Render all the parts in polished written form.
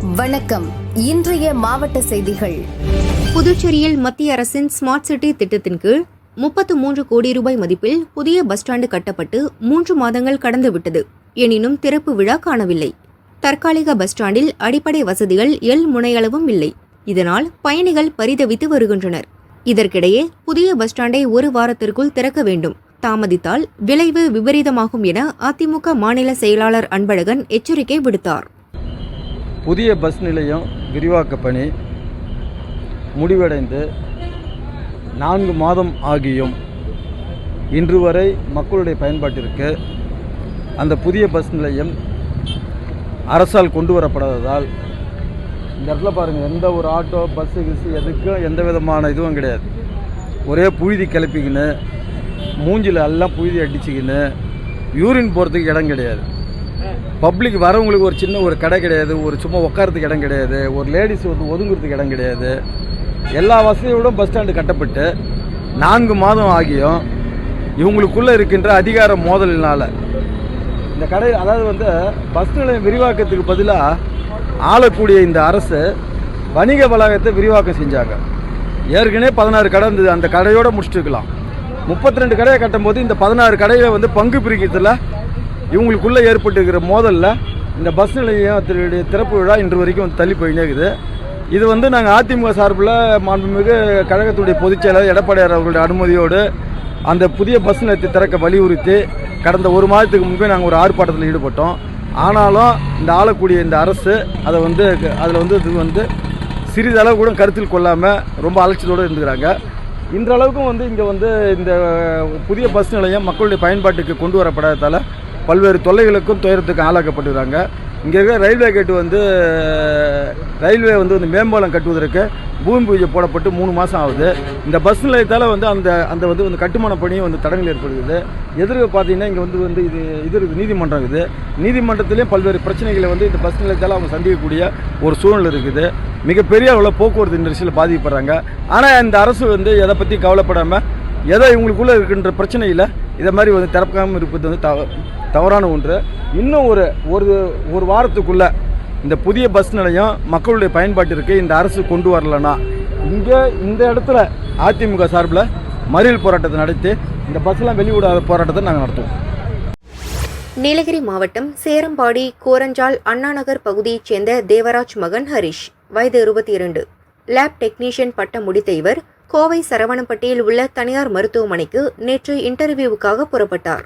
வணக்கம். இன்றைய மாவட்ட செய்திகள். புதுச்சேரியில் மத்திய அரசின் ஸ்மார்ட் சிட்டி திட்டத்தின் கீழ் 33 கோடி ரூபாய் மதிப்பில் புதிய பஸ் ஸ்டாண்டு கட்டப்பட்டு 3 மாதங்கள் கடந்துவிட்டது. எனினும் திறப்பு விழா காணவில்லை. தற்காலிக பஸ் ஸ்டாண்டில் அடிப்படை வசதிகள் முனையளவும் இல்லை. இதனால் பயணிகள் பரிதவித்து வருகின்றனர். இதற்கிடையே புதிய பஸ் ஸ்டாண்டை ஒரு வாரத்திற்குள் திறக்க வேண்டும். தாமதித்தால் விளைவு விபரீதமாகும் என அதிமுக மாநில செயலாளர் அன்பழகன் எச்சரிக்கை விடுத்தார். புதிய பஸ் நிலையம் விரிவாக்க பணி முடிவடைந்து 4 மாதம் ஆகியும் இன்று வரை மக்களுடைய பயன்பாட்டிற்கு அந்த புதிய பஸ் நிலையம் அரசால் கொண்டு வரப்படாததால் இந்த இடத்துல பாருங்கள், எந்த ஒரு ஆட்டோ பஸ்ஸு கிஸ்ஸு எதுக்கும் எந்த விதமான இதுவும் கிடையாது. ஒரே புழுதி கிளப்பிக்கின்னு மூஞ்சில் எல்லாம் புழுதி அடிச்சுக்கின்னு யூரின் போகிறதுக்கு இடம் கிடையாது. பப்ளிக் வரவங்களுக்கு ஒரு சின்ன ஒரு கடை கிடையாது, ஒரு சும்மா உட்காரத்துக்கு இடம் கிடையாது, ஒரு லேடிஸ் வந்து ஒதுங்குறதுக்கு இடம் கிடையாது. எல்லா வசதியோட பஸ் ஸ்டாண்டு கட்டப்பட்டு 4 மாதம் ஆகியும் இவங்களுக்குள்ளே இருக்கின்ற அதிகார மோதலினால் இந்த கடை, அதாவது வந்து பஸ் நிலையம் விரிவாக்கத்துக்கு பதிலாக ஆளக்கூடிய இந்த அரசு வணிக வளாகத்தை விரிவாக்கம் செஞ்சாங்க. ஏற்கனவே 16 கடை இருந்தது, அந்த கடையோடு முடிச்சுட்டுருக்கலாம். 32 கடையை கட்டும்போது இந்த 16 கடையை வந்து பங்கு பிரிக்கிறதுல இவங்களுக்குள்ளே ஏற்பட்டுருக்கிற மோதலில் இந்த பஸ் நிலையத்தினுடைய திறப்பு விழா இன்று வரைக்கும் தள்ளி போயினே இருக்குது. இது வந்து நாங்கள் அதிமுக சார்பில் மாண்புமிகு கழகத்துடைய பொதுச்செயலாளர் எடப்பாடியார் அவர்களுடைய அனுமதியோடு அந்த புதிய பஸ் நிலையத்தை திறக்க வலியுறுத்தி கடந்த 1 மாதத்துக்கு முன்பே நாங்கள் ஒரு ஆர்ப்பாட்டத்தில் ஈடுபட்டோம். ஆனாலும் இந்த ஆளக்கூடிய இந்த அரசு அதை வந்து அதில் வந்து இது வந்து சிறிதளவு கூட கருத்தில் கொள்ளாமல் ரொம்ப அலட்சியத்தோடு இருந்துக்கிறாங்க. இன்றளவுக்கும் வந்து இங்கே வந்து இந்த புதிய பஸ் நிலையம் மக்களுடைய பயன்பாட்டுக்கு கொண்டு வரப்படாததால் பல்வேறு தொல்லைகளுக்கும் துயரத்துக்கும் ஆளாக்கப்பட்டுறாங்க. இங்கே இருக்கிற ரயில்வே கேட்டு வந்து ரயில்வே வந்து மேம்பாலம் கட்டுவதற்கு பூமி பூஜை போடப்பட்டு 3 மாதம் ஆகுது. இந்த பஸ் நிலையத்தால் வந்து அந்த வந்து கட்டுமான பணியும் வந்து தடங்கள் ஏற்படுகிறது. எதிர்க்க பார்த்தீங்கன்னா இங்கே வந்து இது நீதிமன்றம் இருக்குது. நீதிமன்றத்திலேயும் பல்வேறு பிரச்சனைகளை வந்து இந்த பஸ் நிலையத்தால் அவங்க சந்திக்கக்கூடிய ஒரு சூழ்நிலை இருக்குது. மிகப்பெரிய அளவில் போக்குவரத்து நெரிசலில் பாதிக்கப்படுறாங்க. ஆனால் இந்த அரசு வந்து எதை பற்றி கவலைப்படாமல் ஏதோ இவங்களுக்குள்ளே இருக்கின்ற பிரச்சனையில் இதை மாதிரி வந்து திறக்காமல் இருப்பது வந்து தவறான ஒன்று. இன்னும் ஒரு வாரத்துக்குள்ளே இந்த புதிய பஸ் நிலையம் மக்களுடைய பயன்பாட்டிற்கு இந்த அரசு கொண்டு வரலன்னா இங்கே இந்த இடத்துல அதிமுக சார்பில் மறியல் போராட்டத்தை நடத்தி இந்த பஸ்லாம் வெளிவிடாத போராட்டத்தை நாங்கள் நடத்துவோம். நீலகிரி மாவட்டம் சேரம்பாடி கோரஞ்சால் அண்ணாநகர் பகுதியைச் சேர்ந்த தேவராஜ் மகன் ஹரிஷ், வயது 22, லேப் டெக்னீஷியன் பட்டம் முடித்த இவர் கோவை சரவணப்பட்டியில் உள்ள தனியார் மருத்துவமனைக்கு நேற்று இன்டர்வியூவுக்காக புறப்பட்டார்.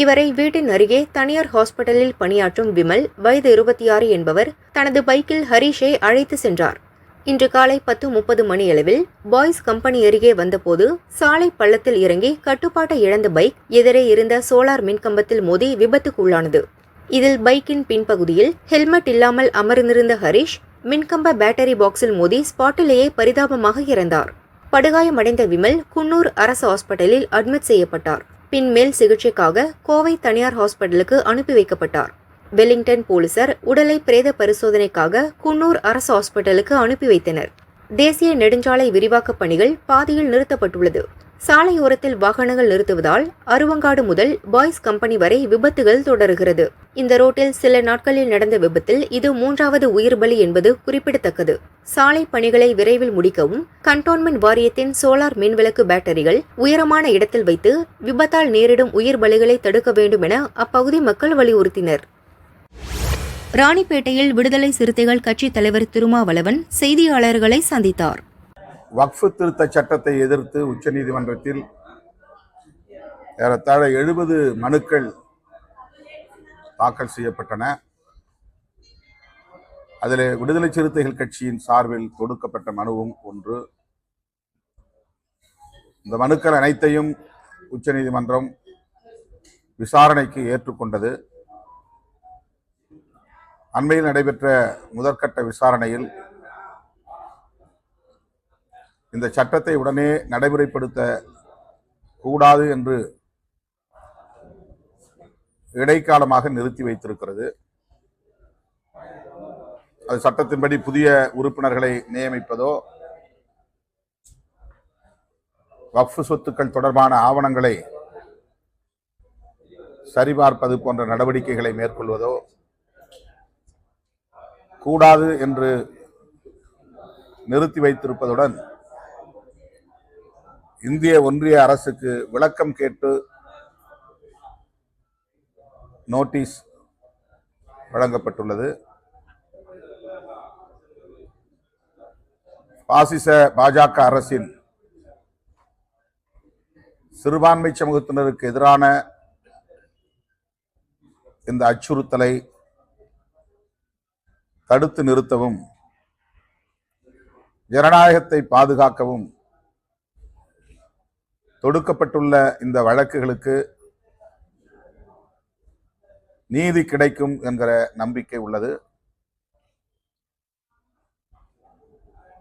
இவரை வீட்டின் அருகே தனியார் ஹாஸ்பிட்டலில் பணியாற்றும் விமல், வயது 26 என்பவர் தனது பைக்கில் ஹரிஷை அழைத்து சென்றார். இன்று காலை 10:30 மணியளவில் பாய்ஸ் கம்பெனி அருகே வந்தபோது சாலை பள்ளத்தில் இறங்கி கட்டுப்பாட்டை இழந்த பைக் எதிரே இருந்த சோலார் மின்கம்பத்தில் மோதி விபத்துக்குள்ளானது. இதில் பைக்கின் பின்பகுதியில் ஹெல்மெட் இல்லாமல் அமர்ந்திருந்த ஹரிஷ் மின்கம்ப பேட்டரி பாக்ஸில் மோதி ஸ்பாட்டிலேயே பரிதாபமாக இறந்தார். படுகாயமடைந்த விமல் குன்னூர் அரசு ஹாஸ்பிட்டலில் அட்மிட் செய்யப்பட்டார். பின் மேல் சிகிச்சைக்காக கோவை தனியார் ஹாஸ்பிட்டலுக்கு அனுப்பி வைக்கப்பட்டார். வெலிங்டன் போலீசார் உடலை பிரேத பரிசோதனைக்காக குன்னூர் அரசு ஹாஸ்பிட்டலுக்கு அனுப்பி வைத்தனர். தேசிய நெடுஞ்சாலை விரிவாக்கப் பணிகள் பாதியில் நிறுத்தப்பட்டுள்ளது. சாலையோரத்தில் வாகனங்கள் நிறுத்துவதால் அருவங்காடு முதல் பாய்ஸ் கம்பெனி வரை விபத்துகள் தொடர்கிறது. இந்த ரோட்டில் சில நாட்களில் நடந்த விபத்தில் இது 3வது உயிர் பலி என்பது குறிப்பிடத்தக்கது. சாலை பணிகளை விரைவில் முடிக்கவும் கண்டோன்மெண்ட் வாரியத்தின் சோலார் மின்விளக்கு பேட்டரிகள் உயரமான இடத்தில் வைத்து விபத்தால் நேரிடும் உயிர் பலிகளை தடுக்க வேண்டும் என அப்பகுதி மக்கள் வலியுறுத்தினர். ராணிப்பேட்டையில் விடுதலை சிறுத்தைகள் கட்சித் தலைவர் திருமாவளவன் செய்தியாளர்களை சந்தித்தார். வக்ஃபு திருத்த சட்டத்தை எதிர்த்து உச்சநீதிமன்றத்தில் ஏறத்தாழ 70 மனுக்கள் தாக்கல் செய்யப்பட்டன. அதில் விடுதலை சிறுத்தைகள் கட்சியின் சார்பில் தொடுக்கப்பட்ட மனுவும் ஒன்று. இந்த மனுக்கள் அனைத்தையும் உச்சநீதிமன்றம் விசாரணைக்கு ஏற்றுக்கொண்டது. அண்மையில் நடைபெற்ற முதற்கட்ட விசாரணையில் இந்த சட்டத்தை உடனே நடைமுறைப்படுத்த கூடாது என்று இடைக்காலமாக நிறுத்தி வைத்திருக்கிறது. அது சட்டத்தின்படி புதிய உறுப்பினர்களை நியமிப்பதோ வக்ஃபு சொத்துக்கள் தொடர்பான ஆவணங்களை சரிபார்ப்பது போன்ற நடவடிக்கைகளை மேற்கொள்வதோ கூடாது என்று நிறுத்தி வைத்திருப்பதுடன் இந்திய ஒன்றிய அரசுக்கு விளக்கம் கேட்டு நோட்டீஸ் வழங்கப்பட்டுள்ளது. பாசிச பாஜக அரசின் சிறுபான்மை சமூகத்தினருக்கு எதிரான இந்த அச்சுறுத்தலை தடுத்து நிறுத்தவும் ஜனநாயகத்தை பாதுகாக்கவும் தொடுக்கப்பட்டுள்ள இந்த வழக்குகளுக்கு நீதி கிடைக்கும் என்கிற நம்பிக்கை உள்ளது.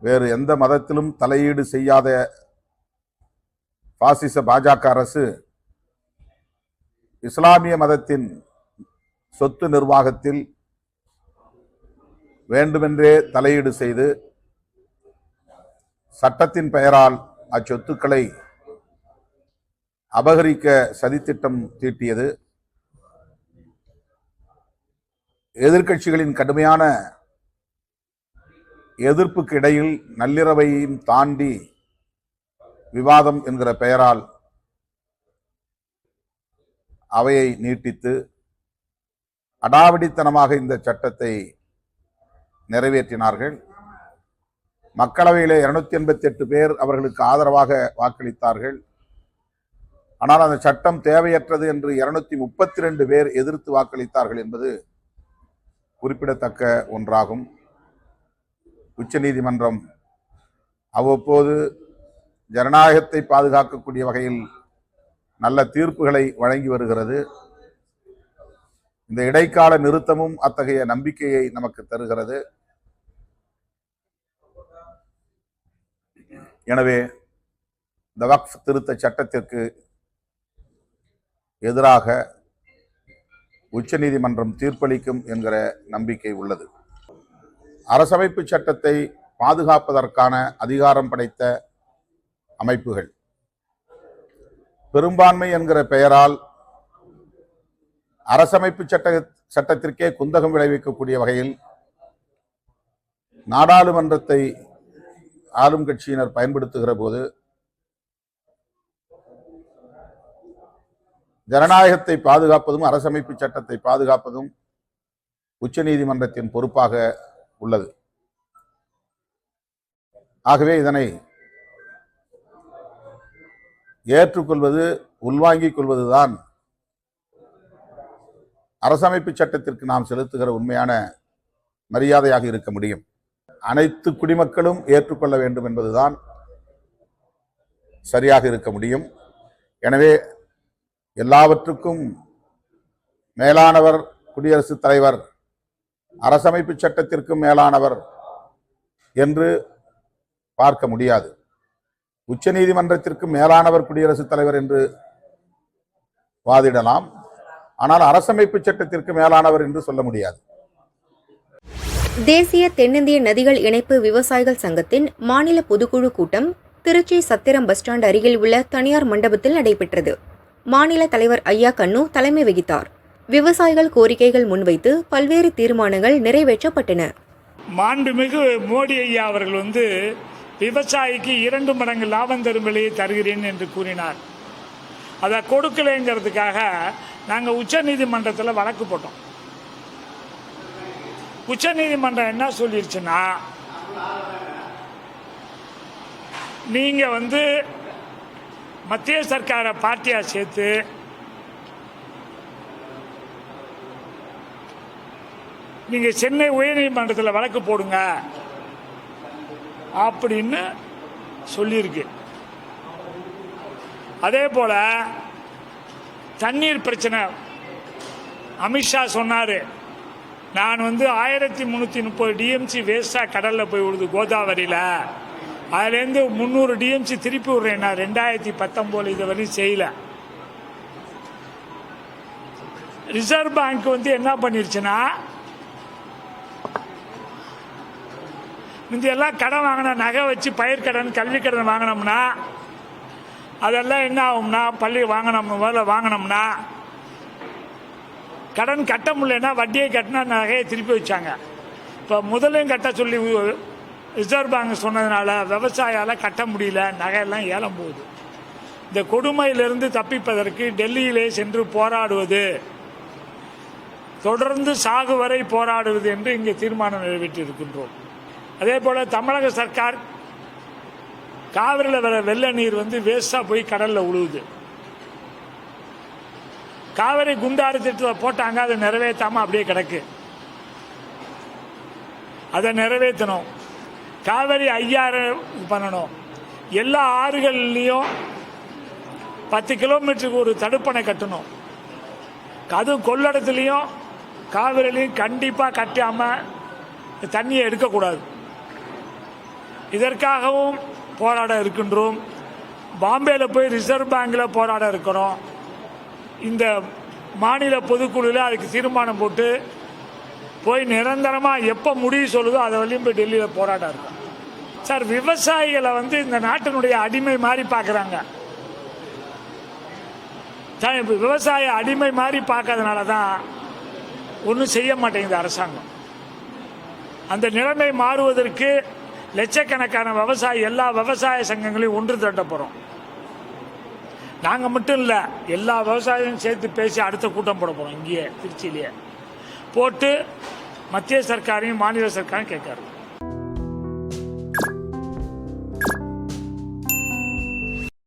வேறு எந்த மதத்திலும் தலையீடு செய்யாத பாசிச பாஜக அரசு இஸ்லாமிய மதத்தின் சொத்து நிர்வாகத்தில் வேண்டுமென்றே தலையீடு செய்து சட்டத்தின் பெயரால் அச்சொத்துக்களை அபகரிக்க சதித்திட்டம் தீட்டியது. எதிர்க்கட்சிகளின் கடுமையான எதிர்ப்புக்கு இடையில் நள்ளிரவையும் தாண்டி விவாதம் என்கிற பெயரால் அவையை நீட்டித்து அடாவடித்தனமாக இந்த சட்டத்தை நிறைவேற்றினார்கள். மக்களவையிலே 288 பேர் அவர்களுக்கு ஆதரவாக வாக்களித்தார்கள். ஆனால் அந்த சட்டம் தேவையற்றது என்று 232 பேர் எதிர்த்து வாக்களித்தார்கள் என்பது குறிப்பிடத்தக்க ஒன்றாகும். உச்சநீதிமன்றம் அவ்வப்போது ஜனநாயகத்தை பாதுகாக்கக்கூடிய வகையில் நல்ல தீர்ப்புகளை வழங்கி வருகிறது. இந்த இடைக்கால நிறுத்தமும் அத்தகைய நம்பிக்கையை நமக்கு தருகிறது. எனவே இந்த வக்ஃப் திருத்த சட்டத்திற்கு எதிராக உச்சநீதிமன்றம் தீர்ப்பளிக்கும் என்கிற நம்பிக்கை உள்ளது. அரசமைப்பு சட்டத்தை பாதுகாப்பதற்கான அதிகாரம் படைத்த அமைப்புகள் பெரும்பான்மை என்கிற பெயரால் அரசமைப்பு சட்டத்திற்கே குந்தகம் விளைவிக்கக்கூடிய வகையில் நாடாளுமன்றத்தை ஆளும் கட்சியினர் பயன்படுத்துகிற போது ஜனநாயகத்தை பாதுகாப்பதும் அரசமைப்பு சட்டத்தை பாதுகாப்பதும் உச்சநீதிமன்றத்தின் பொறுப்பாக உள்ளது. ஆகவே இதனை ஏற்றுக்கொள்வது, உள்வாங்கிக் கொள்வதுதான் அரசமைப்பு சட்டத்திற்கு நாம் செலுத்துகிற உண்மையான மரியாதையாக இருக்க முடியும். அனைத்து குடிமக்களும் ஏற்றுக்கொள்ள வேண்டும் என்பதுதான் சரியாக இருக்க முடியும். எனவே எல்லாவற்றுக்கும் மேலானவர் குடியரசுத் தலைவர், அரசமைப்பு சட்டத்திற்கும் மேலானவர் என்று பார்க்க முடியாது. உச்சநீதிமன்றத்திற்கு மேலானவர் குடியரசுத் தலைவர் என்று வாதிடலாம், ஆனால் அரசமைப்பு சட்டத்திற்கு மேலானவர் என்று சொல்ல முடியாது. தேசிய தென்னிந்திய நதிகள் இணைப்பு விவசாயிகள் சங்கத்தின் மாநில பொதுக்குழு கூட்டம் திருச்சி சத்திரம் பஸ் ஸ்டாண்ட் அருகில் உள்ள தனியார் மண்டபத்தில் நடைபெற்றது. மாநில தலைவர் ஐயா கண்ணு தலைமை வகித்தார். விவசாயிகள் கோரிக்கைகள் முன்வைத்து பல்வேறு தீர்மானங்கள் நிறைவேற்றப்பட்டன. மாண்புமிகு மோடி ஐயா அவர்கள் விவசாயிக்கு 2 மடங்கு லாபம் தரும் விலையை தருகிறேன் என்று கூறினார். அதை கொடுக்கலைங்கிறதுக்காக நாங்கள் உச்சநீதிமன்றத்தில் வழக்கு போட்டோம். உச்சநீதிமன்றம் என்ன சொல்லிருச்சுன்னா, நீங்கள் மத்திய சர்க்காரை பார்ட்டியாக சேர்த்து நீங்கள் சென்னை உயர்நீதிமன்றத்தில் வழக்கு போடுங்க அப்படின்னு சொல்லியிருக்கு. அதே போல் தண்ணீர் பிரச்சனை அமித்ஷா சொன்னார், நான் 1330 டிஎம்சி வேஸ்ட்டாக கடலில் போய் விடுது கோதாவரியில், அதுலேருந்து 300 டிஎம்சி திருப்பி விடுறேன் நான் 2019 இது வரையும் செய்யலை. ரிசர்வ் பேங்க் என்ன பண்ணிருச்சுன்னா, எல்லாம் கடன் வாங்கின நகை வச்சு பயிர் கடன் கல்வி கடன் வாங்கினோம்னா அதெல்லாம் என்ன ஆகும்னா, பள்ளி வாங்கினோம்னா கடன் கட்ட முடியலன்னா வட்டியை கட்டினா நகையை திருப்பி வச்சாங்க. இப்போ முதலையும் கட்ட சொல்லி ரிசர்வ் பேங்க் சொன்னதுனால விவசாயால கட்ட முடியல, நகையெல்லாம் ஏலம் போகுது. இந்த கொடுமையிலிருந்து தப்பிப்பதற்கு டெல்லியிலே சென்று போராடுவது, தொடர்ந்து சாகு வரை போராடுவது என்று இங்கே தீர்மானம் நிறைவேற்றியிருக்கின்றோம். அதே போல தமிழக சர்க்கார் காவிரியில் வர வெள்ள நீர் வேஸ்டா போய் கடல்ல உழுவுது. காவிரி குண்டாறு திட்டத்தை போட்டாங்க, அதை நிறைவேற்றாம அப்படியே கிடக்கு. அதை நிறைவேற்றணும். காவிரி 5000 பண்ணணும். எல்லா ஆறுகள்லையும் 10 கிலோமீட்டருக்கு ஒரு தடுப்பணை கட்டணும். அதுவும் கொள்ளடத்துலையும் காவிரிலையும் கண்டிப்பாக கட்டாம தண்ணியை எடுக்கக்கூடாது. இதற்காகவும் போராட இருக்கின்றோம். பாம்பேல போய் ரிசர்வ் பேங்கில் போராட இருக்கிறோம். இந்த மாநில பொதுக்குழுவில் அதுக்கு தீர்மானம் போட்டு போய் நிரந்தரமாக எப்போ முடிவு சொல்லுதோ அதை வரையும் போய் டெல்லியில் போராட இருக்கோம். சார், விவசாயிகளை இந்த நாட்டினுடைய அடிமை மாதிரி பார்க்குறாங்க. விவசாய அடிமை மாதிரி பார்க்கறதுனால தான் ஒன்றும் செய்ய மாட்டேங்குது அரசாங்கம். அந்த நிலைமை மாறுவதற்கு லட்சக்கணக்கான விவசாயி, எல்லா விவசாய சங்கங்களையும் ஒன்று திரட்ட போகிறோம். நாங்கள் மட்டும் இல்லை, எல்லா விவசாயியும் சேர்த்து பேசி அடுத்த கூட்டம் போட போகிறோம். இங்கேயே திருச்சியிலேயே போட்டு மத்திய சர்க்காரையும் மாநில சர்க்காரையும் கேட்கறது.